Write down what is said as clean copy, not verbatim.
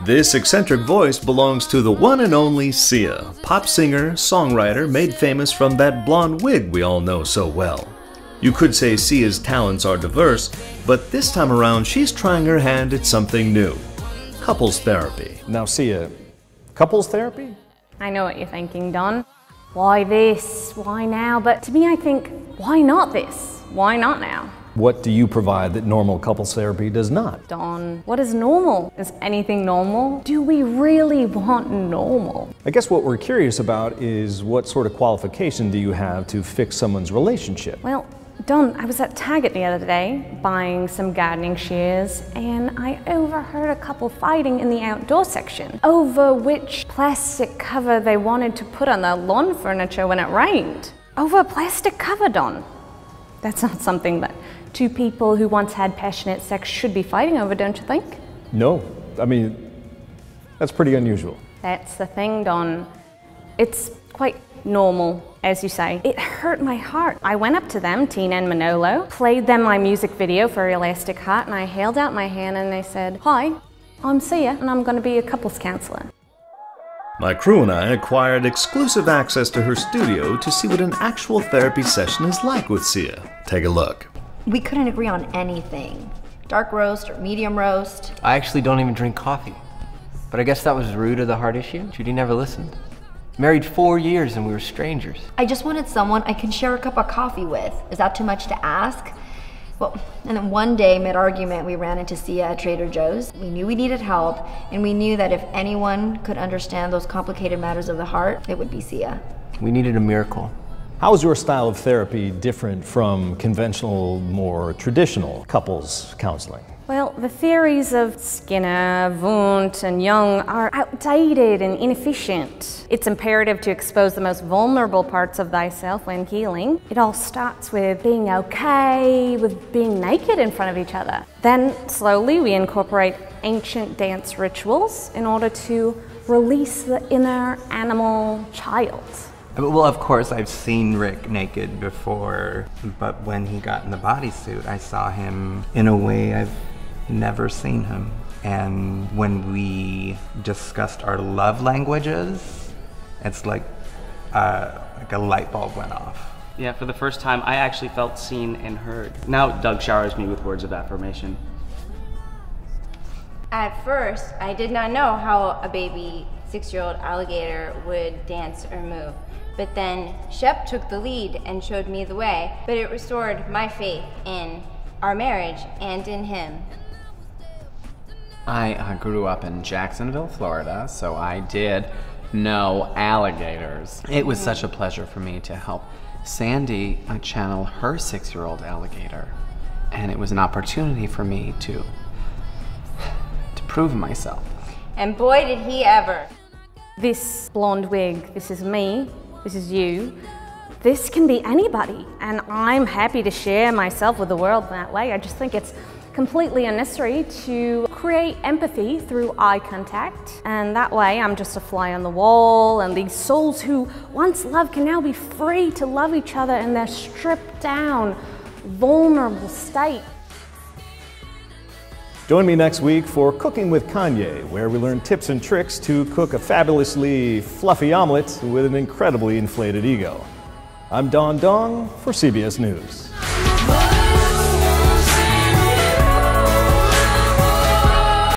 This eccentric voice belongs to the one and only Sia, pop singer, songwriter made famous from that blonde wig we all know so well. You could say Sia's talents are diverse, but this time around she's trying her hand at something new. Couples therapy. Now Sia, couples therapy? I know what you're thinking, Don. Why this? Why now? But to me I think, why not this? Why not now? What do you provide that normal couples therapy does not? Don, what is normal? Is anything normal? Do we really want normal? I guess what we're curious about is what sort of qualification do you have to fix someone's relationship? Well, Don, I was at Target the other day buying some gardening shears and I overheard a couple fighting in the outdoor section over which plastic cover they wanted to put on their lawn furniture when it rained. Over a plastic cover, Don. That's not something that two people who once had passionate sex should be fighting over, don't you think? No, I mean, that's pretty unusual. That's the thing, Don. It's quite normal, as you say. It hurt my heart. I went up to them, Tina and Manolo, played them my music video for Elastic Heart, and I held out my hand and they said, "Hi, I'm Sia, and I'm going to be a couples counselor." My crew and I acquired exclusive access to her studio to see what an actual therapy session is like with Sia. Take a look. We couldn't agree on anything. Dark roast or medium roast. I actually don't even drink coffee. But I guess that was the root of the heart issue. Judy never listened. Married 4 years and we were strangers. I just wanted someone I can share a cup of coffee with. Is that too much to ask? Well, and then one day, mid-argument, we ran into Sia at Trader Joe's. We knew we needed help, and we knew that if anyone could understand those complicated matters of the heart, it would be Sia. We needed a miracle. How is your style of therapy different from conventional, more traditional couples counseling? Well, the theories of Skinner, Wundt, and Jung are outdated and inefficient. It's imperative to expose the most vulnerable parts of thyself when healing. It all starts with being okay with being naked in front of each other. Then, slowly, we incorporate ancient dance rituals in order to release the inner animal child. Well, of course, I've seen Rick naked before, but when he got in the bodysuit, I saw him in a way I've never seen him. And when we discussed our love languages, it's like a light bulb went off. Yeah, for the first time, I actually felt seen and heard. Now Doug showers me with words of affirmation. At first, I did not know how a baby 6-year-old alligator would dance or move. But then Shep took the lead and showed me the way, but it restored my faith in our marriage and in him. I grew up in Jacksonville, Florida, so I did know alligators. It was such a pleasure for me to help Sandy channel her 6-year-old alligator. And it was an opportunity for me to prove myself. And boy, did he ever. This blonde wig, this is me, this is you. This can be anybody, and I'm happy to share myself with the world that way. I just think it's completely unnecessary to create empathy through eye contact, and that way I'm just a fly on the wall, and these souls who once loved can now be free to love each other in their stripped down, vulnerable state. Join me next week for Cooking with Kanye, where we learn tips and tricks to cook a fabulously fluffy omelet with an incredibly inflated ego. I'm Don Dong for CBS News.